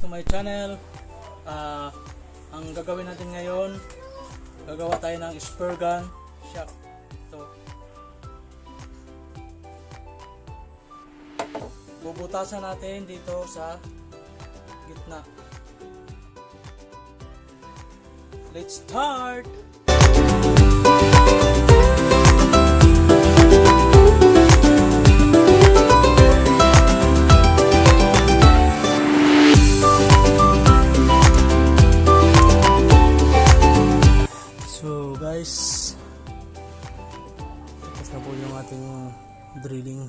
to my channel. Ang gagawin natin ngayon, gagawa tayo ng spur gun shock. Ito. Bubutasan natin dito sa gitna. Let's start! So guys, tapos na po yung ating drilling.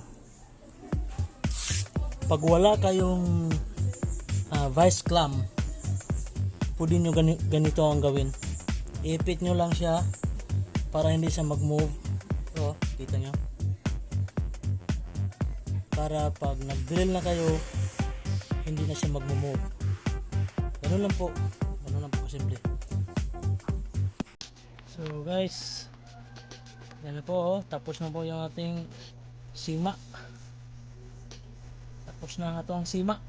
Pag wala kayong vice clamp, pwede nyo ganito ang gawin. Ipit nyo lang siya para hindi siya mag-move. So, kita nyo. Para pag nag-drill na kayo, hindi na siya mag-move. Ganun lang po. Ganun lang po kasimple. So guys, yan na po. Tapos na po yung ating sima. Tapos na nga ito ang sima.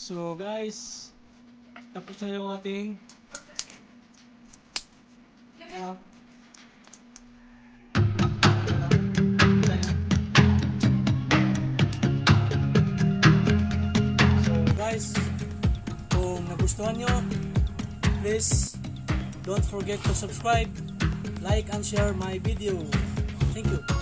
So guys, tapos na yung ating so guys, kung nagustuhan nyo, please don't forget to subscribe, like and share my video. Thank you.